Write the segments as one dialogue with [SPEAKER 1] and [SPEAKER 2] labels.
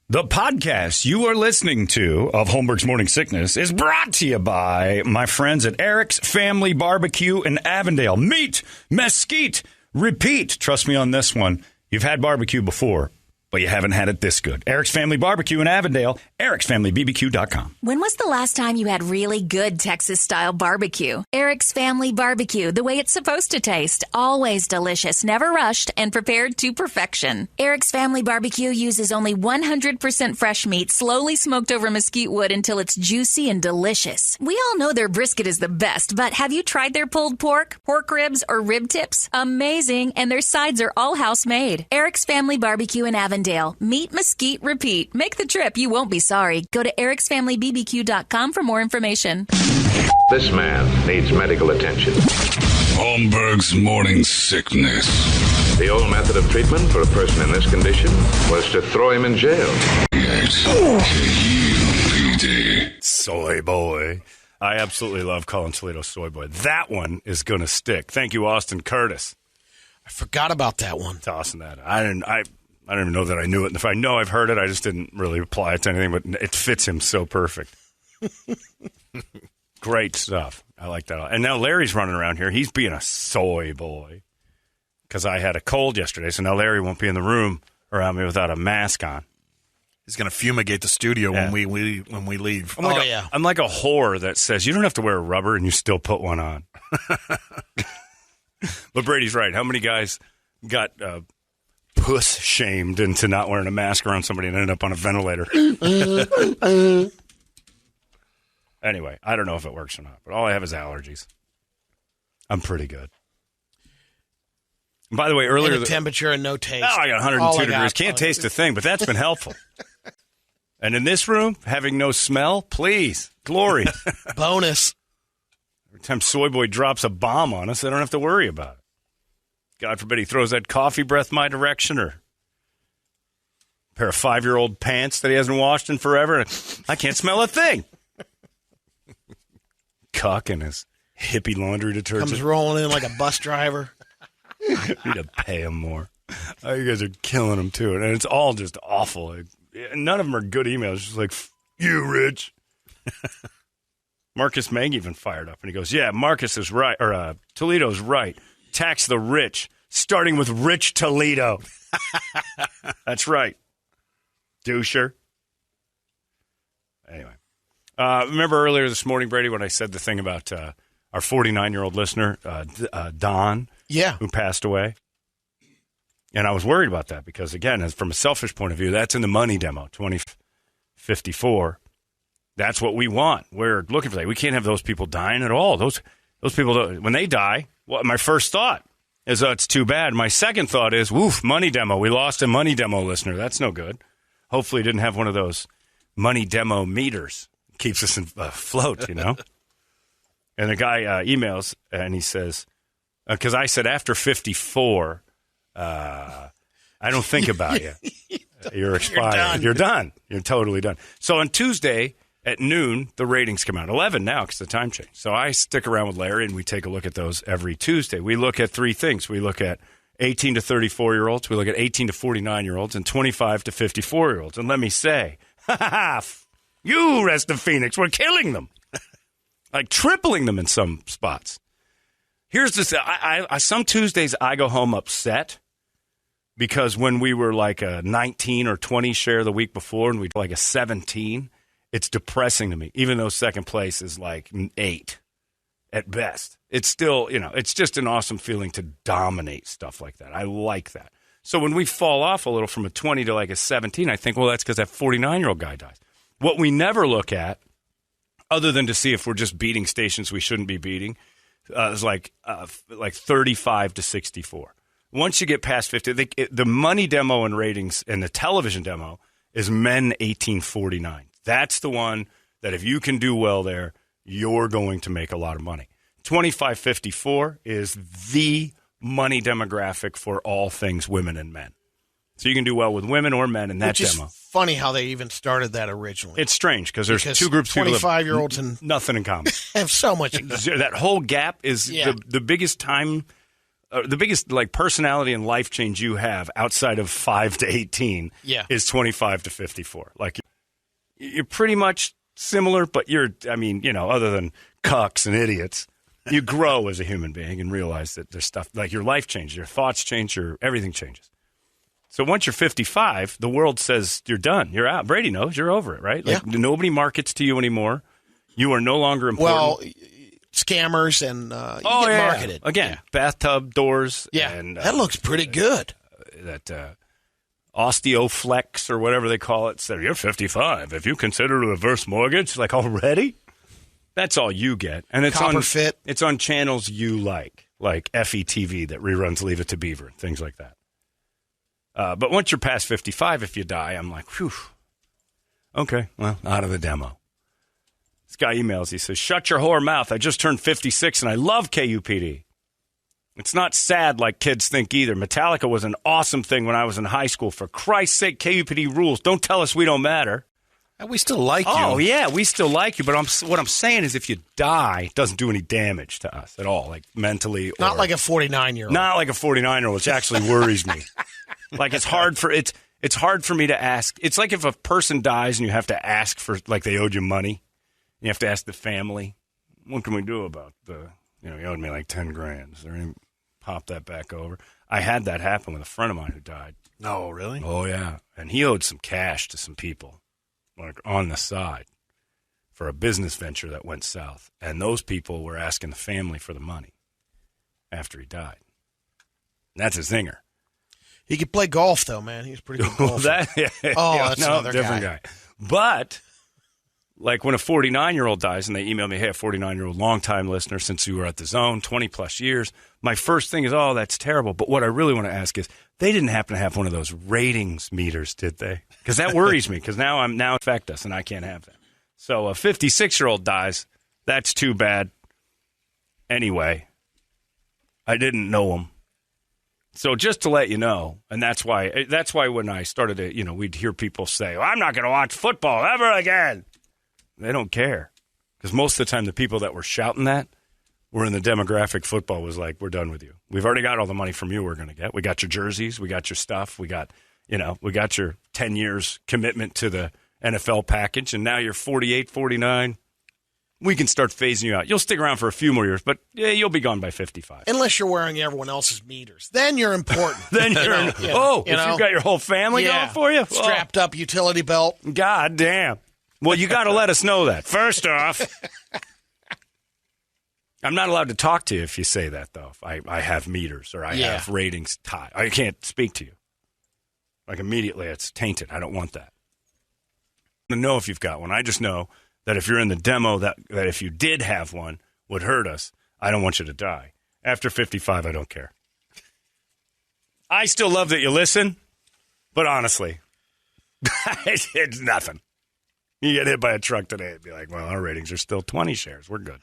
[SPEAKER 1] The podcast you are listening to of Holmberg's Morning Sickness is brought to you by my friends at Eric's Family Barbecue in Avondale. Meet, mesquite, repeat. Trust me on this one. You've had barbecue before, but you haven't had it this good. Eric's Family Barbecue in Avondale, ericsfamilybbq.com.
[SPEAKER 2] When was the last time you had really good Texas-style barbecue? Eric's Family Barbecue, the way it's supposed to taste. Always delicious, never rushed, and prepared to perfection. Eric's Family Barbecue uses only 100% fresh meat, slowly smoked over mesquite wood until it's juicy and delicious. We all know their brisket is the best, but have you tried their pulled pork, pork ribs, or rib tips? Amazing, and their sides are all house-made. Eric's Family Barbecue in Avondale. Meet, mesquite, repeat. Make the trip. You won't be sorry. Go to ericsfamilybbq.com for more information.
[SPEAKER 3] This man needs medical attention.
[SPEAKER 4] Holmberg's Morning Sickness.
[SPEAKER 3] The old method of treatment for a person in this condition was to throw him in jail.
[SPEAKER 4] K-U-P-D.
[SPEAKER 1] Soy boy. I absolutely love calling Toledo soy boy. That one is going to stick. Thank you, Austin Curtis.
[SPEAKER 5] I forgot about that one.
[SPEAKER 1] Tossing that. I don't even know that I knew it. And if I know I've heard it, I just didn't really apply it to anything, but it fits him so perfect. Great stuff. I like that. And now Larry's running around here. He's being a soy boy because I had a cold yesterday, so now Larry won't be in the room around me without a mask on.
[SPEAKER 6] He's going to fumigate the studio when we leave.
[SPEAKER 1] I'm like a whore that says, you don't have to wear a rubber and you still put one on. But Brady's right. How many guys got puss shamed into not wearing a mask around somebody and ended up on a ventilator? Anyway, I don't know if it works or not, but all I have is allergies. I'm pretty good. And by the way, earlier...
[SPEAKER 5] And a temperature and no taste.
[SPEAKER 1] Oh, I got 102 degrees. Can't taste a thing, but that's been helpful. And in this room, having no smell, please, glory.
[SPEAKER 5] Bonus.
[SPEAKER 1] Every time Soy Boy drops a bomb on us, I don't have to worry about it. God forbid he throws that coffee breath my direction or a pair of 5-year-old pants that he hasn't washed in forever. I can't smell a thing. Cuck and his hippie laundry detergent.
[SPEAKER 5] Comes rolling in like a bus driver.
[SPEAKER 1] Need to pay him more. Oh, you guys are killing him, too. And it's all just awful. None of them are good emails. It's just like, you, Rich. Marcus Mang even fired up. And he goes, yeah, Marcus is right. Or Toledo's right. Tax the rich, starting with Rich Toledo. That's right. Doucher. Anyway. Remember earlier this morning, Brady, when I said the thing about our 49-year-old listener, Don, who passed away? And I was worried about that because, again, from a selfish point of view, that's in the money demo, 2054. That's what we want. We're looking for that. We can't have those people dying at all. Those people, when they die, my first thought is, it's too bad. My second thought is, woof, money demo. We lost a money demo listener. That's no good. Hopefully he didn't have one of those money demo meters. Keeps us afloat, you know? And the guy emails, and he says, because I said after 54, I don't think about you. You're expired. You're done. You're totally done. So on Tuesday at noon, the ratings come out. 11 now because the time changed. So I stick around with Larry, and we take a look at those every Tuesday. We look at three things. We look at 18 to 34-year-olds. We look at 18 to 49-year-olds and 25 to 54-year-olds. And let me say, you, Rest of Phoenix, we're killing them. Like tripling them in some spots. Here's this. Some Tuesdays I go home upset because when we were like a 19 or 20 share the week before and we like a 17, it's depressing to me, even though second place is like 8 at best. It's still, it's just an awesome feeling to dominate stuff like that. I like that. So when we fall off a little from a 20 to like a 17, I think, well, that's because that 49-year-old guy dies. What we never look at, other than to see if we're just beating stations we shouldn't be beating, is like 35 to 64. Once you get past 50, the money demo and ratings and the television demo is men 1849. That's the one that if you can do well there, you're going to make a lot of money. 25-54 is the money demographic for all things women and men. So you can do well with women or men in that demo.
[SPEAKER 5] Which is funny how they even started that originally.
[SPEAKER 1] It's strange because there's two groups of people
[SPEAKER 5] 25-year-olds and
[SPEAKER 1] nothing in common.
[SPEAKER 5] Have so much.
[SPEAKER 1] That whole gap is the biggest time the biggest like personality and life change you have outside of 5 to 18 is 25 to 54. Like you're pretty much similar, but other than cucks and idiots, you grow as a human being and realize that there's stuff like your life changes, your thoughts change, everything changes. So once you're 55, the world says you're done. You're out. Brady knows you're over it, right? Like nobody markets to you anymore. You are no longer important. Well,
[SPEAKER 5] scammers and you get marketed.
[SPEAKER 1] Again, bathtub doors.
[SPEAKER 5] Yeah,
[SPEAKER 1] and,
[SPEAKER 5] that looks pretty good.
[SPEAKER 1] That Osteoflex or whatever they call it said, you're 55. If you consider a reverse mortgage, like already? That's all you get. And it's
[SPEAKER 5] Fit.
[SPEAKER 1] It's on channels you like FETV that reruns Leave It to Beaver, things like that. But once you're past 55, if you die, I'm like, whew. Okay, well, out of the demo. This guy emails. He says, shut your whore mouth. I just turned 56, and I love KUPD. It's not sad like kids think either. Metallica was an awesome thing when I was in high school. For Christ's sake, KUPD rules. Don't tell us we don't matter.
[SPEAKER 6] And we still like you.
[SPEAKER 1] Oh, yeah, we still like you. But what I'm saying is if you die, it doesn't do any damage to us at all, like mentally.
[SPEAKER 5] Not like a 49-year-old.
[SPEAKER 1] Not like a 49-year-old, which actually worries me. Like it's hard for me to ask. It's like if a person dies and you have to ask for, like they owed you money. You have to ask the family, what can we do about he owed me like 10 grand. Is there any pop that back over? I had that happen with a friend of mine who died.
[SPEAKER 6] Oh, really?
[SPEAKER 1] Oh, yeah. And he owed some cash to some people, like on the side, for a business venture that went south. And those people were asking the family for the money after he died. And that's a zinger.
[SPEAKER 5] He could play golf, though, man. He's pretty good golfer. That's another
[SPEAKER 1] different guy. But, like when a 49-year-old dies, and they email me, hey, a 49-year-old longtime listener since you were at the Zone, 20-plus years, my first thing is, oh, that's terrible. But what I really want to ask is, they didn't happen to have one of those ratings meters, did they? Because that worries me, because now affect us, and I can't have that. So a 56-year-old dies, that's too bad. Anyway, I didn't know him. So just to let you know, and that's why when I started to, we'd hear people say, I'm not going to watch football ever again. They don't care. Because most of the time the people that were shouting that were in the demographic football was like, we're done with you. We've already got all the money from you we're going to get. We got your jerseys. We got your stuff. We got your 10 years commitment to the NFL package. And now you're 48, 49. We can start phasing you out. You'll stick around for a few more years, but you'll be gone by 55.
[SPEAKER 5] Unless you're wearing everyone else's meters. Then you're important.
[SPEAKER 1] Then you're if you've got your whole family going for you?
[SPEAKER 5] Strapped up utility belt.
[SPEAKER 1] God damn. Well, you got to let us know that. First off, I'm not allowed to talk to you if you say that, though. If I have meters or I have ratings tied. I can't speak to you. Like immediately, it's tainted. I don't want that. I don't know if you've got one. I just know that if you're in the demo, that if you did have one, would hurt us. I don't want you to die. After 55, I don't care. I still love that you listen, but honestly, it's nothing. You get hit by a truck today and be like, well, our ratings are still 20 shares. We're good.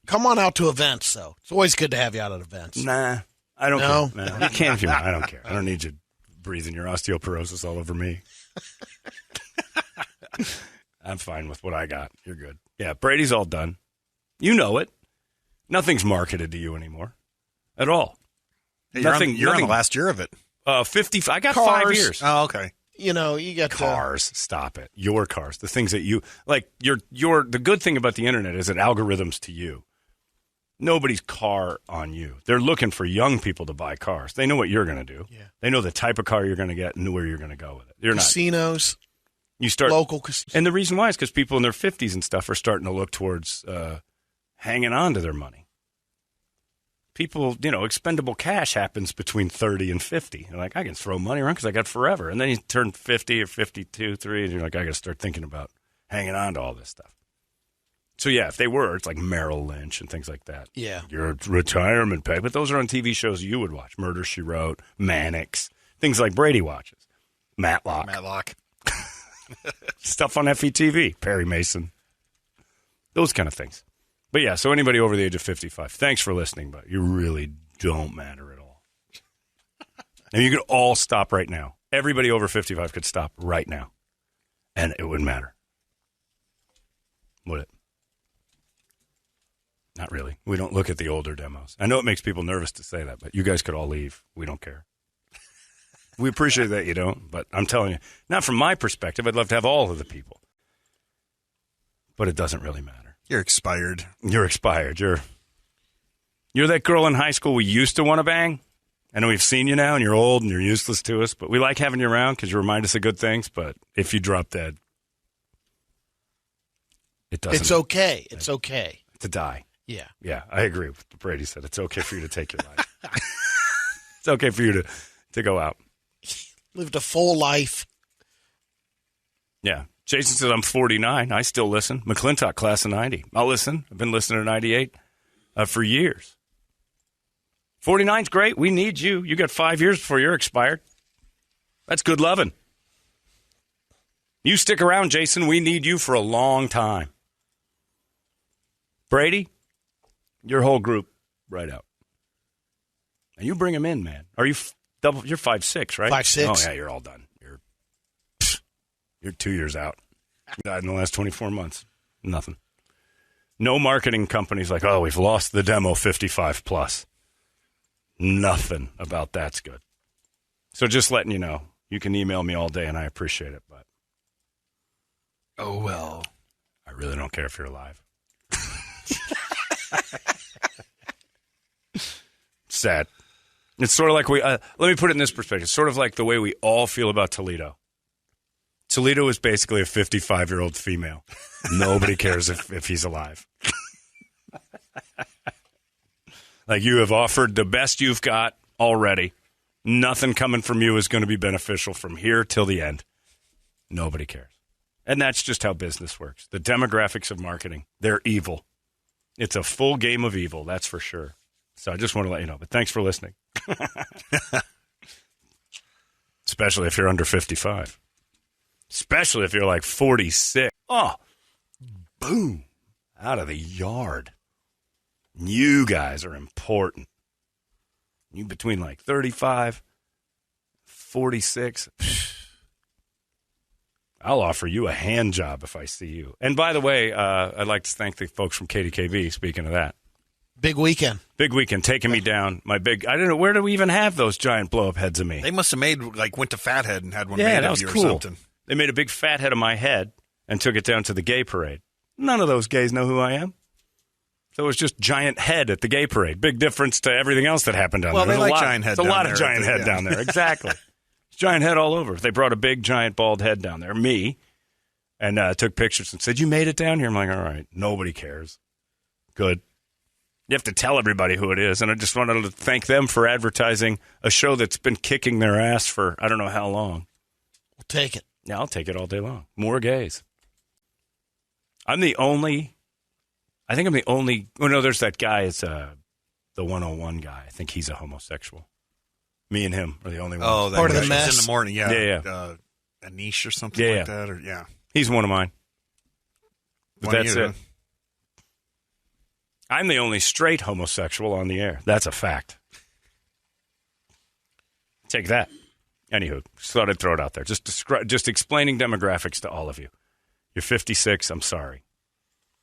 [SPEAKER 5] Come on out to events, though. It's always good to have you out at events.
[SPEAKER 1] Nah, I don't care. No, you can if you want. I don't care. I don't need you breathing your osteoporosis all over me. I'm fine with what I got. You're good. Yeah, Brady's all done. You know it. Nothing's marketed to you anymore at all.
[SPEAKER 6] Hey, you're on the last year of it.
[SPEAKER 1] 50. I got
[SPEAKER 5] Cars.
[SPEAKER 1] 5 years.
[SPEAKER 6] Oh, okay.
[SPEAKER 5] You got
[SPEAKER 1] cars. Stop it. Your cars. The things that you like. The good thing about the internet is it algorithms to you. Nobody's car on you. They're looking for young people to buy cars. They know what you're going to do. Yeah. They know the type of car you're going to get and where you're going to go with it.
[SPEAKER 5] Casinos.
[SPEAKER 1] You start
[SPEAKER 5] local casinos.
[SPEAKER 1] And the reason why is because people in their 50s and stuff are starting to look towards hanging on to their money. People, expendable cash happens between 30 and 50. You're like, I can throw money around because I got forever. And then you turn 50 or 52, 3, and you're like, I got to start thinking about hanging on to all this stuff. So, yeah, if they were, it's like Merrill Lynch and things like that.
[SPEAKER 5] Yeah.
[SPEAKER 1] Your retirement pay. But those are on TV shows you would watch. Murder, She Wrote, Mannix, things like Brady watches. Matlock. Stuff on FETV. Perry Mason. Those kind of things. But, yeah, so anybody over the age of 55, thanks for listening, but you really don't matter at all. And you could all stop right now. Everybody over 55 could stop right now, and it wouldn't matter. Would it? Not really. We don't look at the older demos. I know it makes people nervous to say that, but you guys could all leave. We don't care. We appreciate that you don't, but I'm telling you, not from my perspective. I'd love to have all of the people. But it doesn't really matter.
[SPEAKER 6] You're expired.
[SPEAKER 1] You're expired. You're that girl in high school we used to want to bang. I know we've seen you now, and you're old, and you're useless to us, but we like having you around because you remind us of good things, but if you drop dead, it doesn't.
[SPEAKER 5] It's okay. It's okay.
[SPEAKER 1] To die.
[SPEAKER 5] Yeah.
[SPEAKER 1] Yeah, I agree with what Brady said. It's okay for you to take your life. It's okay for you to go out.
[SPEAKER 5] Lived a full life.
[SPEAKER 1] Yeah. Jason says, I'm 49. I still listen. McClintock, class of 90. I'll listen. I've been listening to 98 for years. 49's great. We need you. You got 5 years before you're expired. That's good loving. You stick around, Jason. We need you for a long time. Brady, your whole group right out. And you bring them in, man. Are you you're 5'6", right?
[SPEAKER 5] 5'6".
[SPEAKER 1] Oh, yeah, you're all done. You're 2 years out. You died in the last 24 months. Nothing. No marketing companies like, oh, we've lost the demo 55 plus. Nothing about that's good. So just letting you know, you can email me all day, and I appreciate it. But
[SPEAKER 6] oh, well.
[SPEAKER 1] I really don't care if you're alive. Sad. It's sort of like let me put it in this perspective. It's sort of like the way we all feel about Toledo. Toledo is basically a 55-year-old female. Nobody cares if he's alive. Like, you have offered the best you've got already. Nothing coming from you is going to be beneficial from here till the end. Nobody cares. And that's just how business works. The demographics of marketing, they're evil. It's a full game of evil, that's for sure. So I just want to let you know. But thanks for listening. Especially if you're under 55. Especially if you're like 46. Oh, boom. Out of the yard. You guys are important. You between like 35, 46. I'll offer you a hand job if I see you. And by the way, I'd like to thank the folks from KDKB, speaking of that.
[SPEAKER 5] Big weekend.
[SPEAKER 1] Big weekend, taking me down. I don't know, where do we even have those giant blow-up heads of me?
[SPEAKER 6] They must have went to Fathead and had one made of you
[SPEAKER 1] cool.
[SPEAKER 6] or something.
[SPEAKER 1] They made a big fat head of my head and took it down to the gay parade. None of those gays know who I am. So it was just giant head at the gay parade. Big difference to everything else that happened down there.
[SPEAKER 6] Well, they like giant head down there.
[SPEAKER 1] There's a lot of giant head down there. Exactly. Giant head all over. They brought a big, giant, bald head down there, me, and took pictures and said, you made it down here? I'm like, all right, nobody cares. Good. You have to tell everybody who it is, and I just wanted to thank them for advertising a show that's been kicking their ass for I don't know how long.
[SPEAKER 5] We'll take it.
[SPEAKER 1] Yeah, I'll take it all day long. More gays. I think I'm the only. Oh, no, there's that guy. It's the 101 guy. I think he's a homosexual. Me and him are the only ones.
[SPEAKER 6] Oh, that
[SPEAKER 5] part of the mess
[SPEAKER 6] in the morning. Yeah,
[SPEAKER 1] yeah.
[SPEAKER 6] A niche or something like that. Or
[SPEAKER 1] he's one of mine. But that's it. I'm the only straight homosexual on the air. That's a fact. Take that. Anywho, just thought I'd throw it out there. Just explaining demographics to all of you. You're 56. I'm sorry.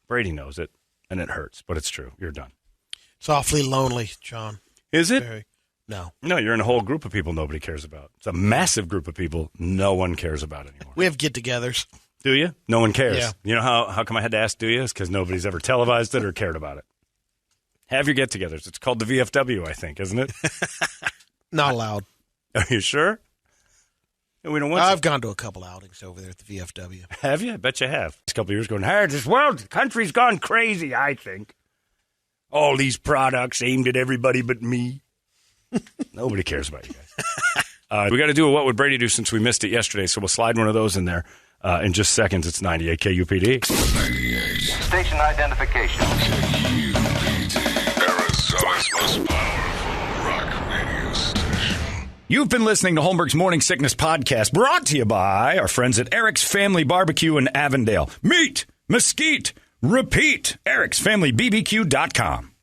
[SPEAKER 1] Brady knows it, and it hurts, but it's true. You're done.
[SPEAKER 5] It's awfully lonely, John.
[SPEAKER 1] Is it?
[SPEAKER 5] No.
[SPEAKER 1] No, you're in a whole group of people nobody cares about. It's a massive group of people no one cares about anymore.
[SPEAKER 5] We have get-togethers.
[SPEAKER 1] Do you? No one cares.
[SPEAKER 5] Yeah.
[SPEAKER 1] You know how come I had to ask, do you? It's because nobody's ever televised it or cared about it. Have your get-togethers. It's called the VFW, I think, isn't it?
[SPEAKER 5] Not allowed.
[SPEAKER 1] Are you sure? We don't want
[SPEAKER 5] I've gone to a couple outings over there at the VFW.
[SPEAKER 1] Have you? I bet you have. A couple of years going, hey, the country's gone crazy, I think. All these products aimed at everybody but me. Nobody cares about you guys. We got to do a What Would Brady Do since we missed it yesterday, so we'll slide one of those in there in just seconds. It's 98 KUPD.
[SPEAKER 4] 98.
[SPEAKER 3] Station identification.
[SPEAKER 4] KUPD. Arizona's most powerful rock radio station.
[SPEAKER 1] You've been listening to Holmberg's Morning Sickness Podcast, brought to you by our friends at Eric's Family Barbecue in Avondale. Meet, mesquite, repeat. Eric'sFamilyBBQ.com.